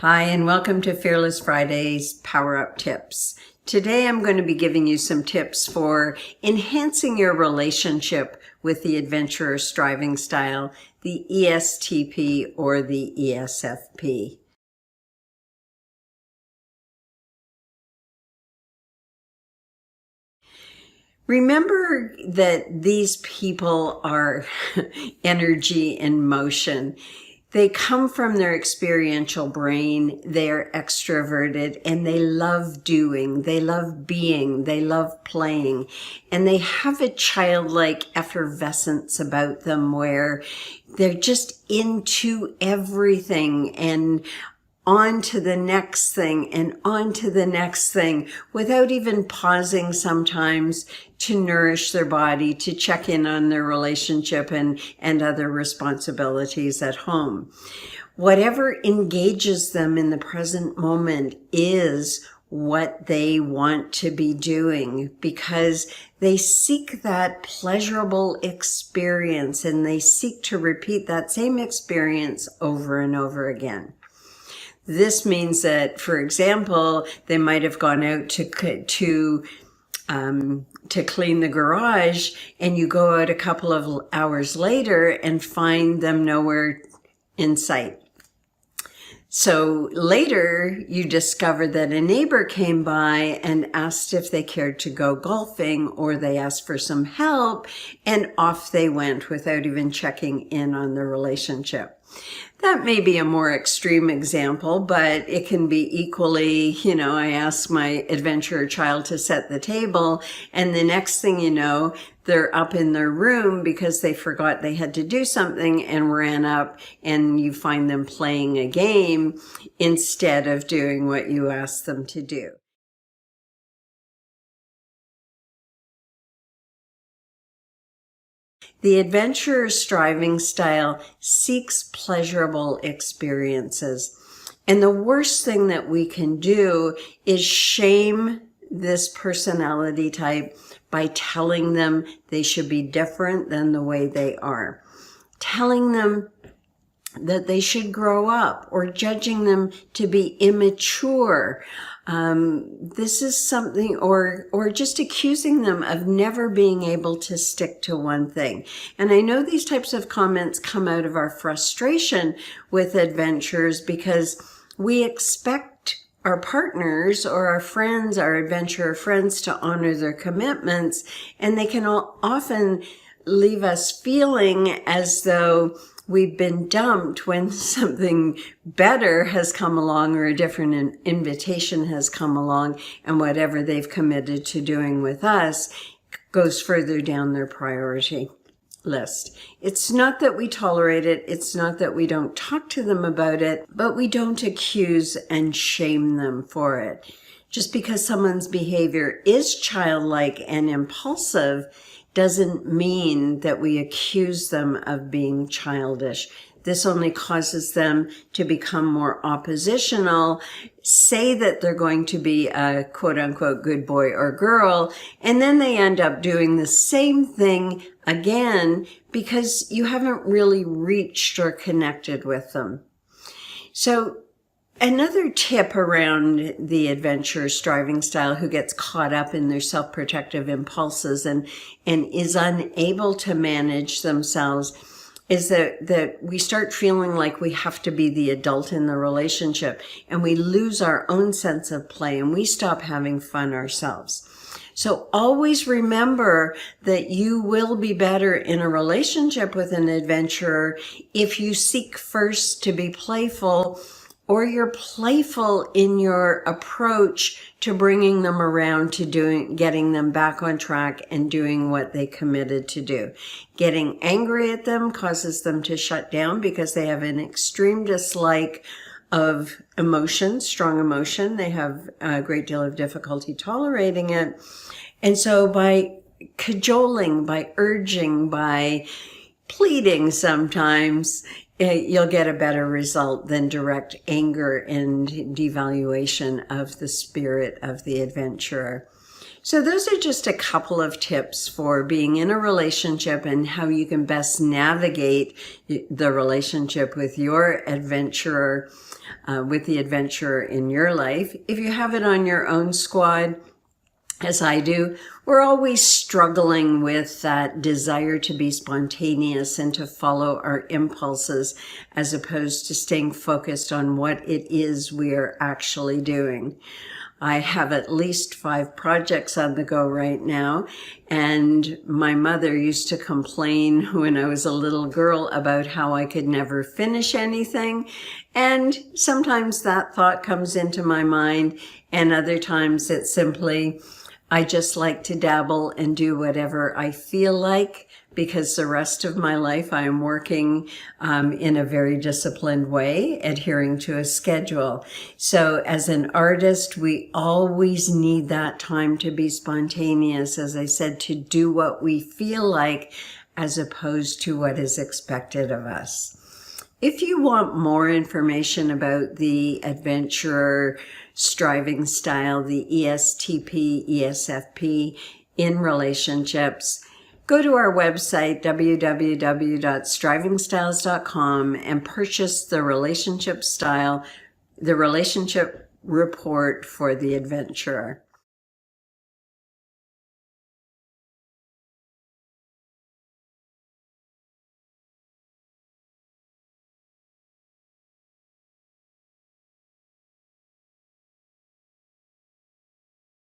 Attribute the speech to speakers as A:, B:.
A: Hi, and welcome to Fearless Friday's Power Up Tips. Today I'm going to be giving you some tips for enhancing your relationship with the adventurer striving style, the ESTP or the ESFP. Remember that these people are energy in motion. They come from their experiential brain, they're extroverted, and they love doing, they love being, they love playing, and they have a childlike effervescence about them where they're just into everything and on to the next thing and on to the next thing without even pausing sometimes to nourish their body, to check in on their relationship and other responsibilities at home. Whatever engages them in the present moment is what they want to be doing because they seek that pleasurable experience and they seek to repeat that same experience over and over again. This means that, for example, they might have gone out to clean the garage, and you go out a couple of hours later and find them nowhere in sight. So later, you discover that a neighbor came by and asked if they cared to go golfing, or they asked for some help, and off they went without even checking in on the relationship. That may be a more extreme example, but it can be equally, I asked my adventurer child to set the table, and the next thing you know, they're up in their room because they forgot they had to do something and ran up, and you find them playing a game instead of doing what you asked them to do. The adventurer striving style seeks pleasurable experiences. And the worst thing that we can do is shame this personality type by telling them they should be different than the way they are. Telling them that they should grow up, or judging them to be immature. This is something, or just accusing them of never being able to stick to one thing. And I know these types of comments come out of our frustration with adventurers because we expect our partners or our friends, our adventurer friends, to honor their commitments, and they can often leave us feeling as though we've been dumped when something better has come along or a different invitation has come along, and whatever they've committed to doing with us goes further down their priority list. It's not that we tolerate it, it's not that we don't talk to them about it, but we don't accuse and shame them for it. Just because someone's behavior is childlike and impulsive doesn't mean that we accuse them of being childish. This only causes them to become more oppositional, say that they're going to be a quote-unquote good boy or girl, and then they end up doing the same thing again because you haven't really reached or connected with them. So another tip around the adventurer striving style who gets caught up in their self-protective impulses and is unable to manage themselves is that we start feeling like we have to be the adult in the relationship, and we lose our own sense of play and we stop having fun ourselves. So always remember that you will be better in a relationship with an adventurer if you seek first to be playful, or you're playful in your approach to bringing them around to getting them back on track and doing what they committed to do. Getting angry at them causes them to shut down because they have an extreme dislike of emotion, strong emotion. They have a great deal of difficulty tolerating it. And so by cajoling, by urging, by pleading sometimes, you'll get a better result than direct anger and devaluation of the spirit of the adventurer. So those are just a couple of tips for being in a relationship and how you can best navigate the relationship with your adventurer, with the adventurer in your life. If you have it on your own squad, as I do, we're always struggling with that desire to be spontaneous and to follow our impulses as opposed to staying focused on what it is we are actually doing. I have at least 5 projects on the go right now, and my mother used to complain when I was a little girl about how I could never finish anything, and sometimes that thought comes into my mind, and other times it's simply, I just like to dabble and do whatever I feel like, because the rest of my life I am working in a very disciplined way, adhering to a schedule. So as an artist, we always need that time to be spontaneous, as I said, to do what we feel like as opposed to what is expected of us. If you want more information about the adventurer striving style, the ESTP, ESFP in relationships, go to our website, www.strivingstyles.com, and purchase the relationship style, the relationship report for the adventurer.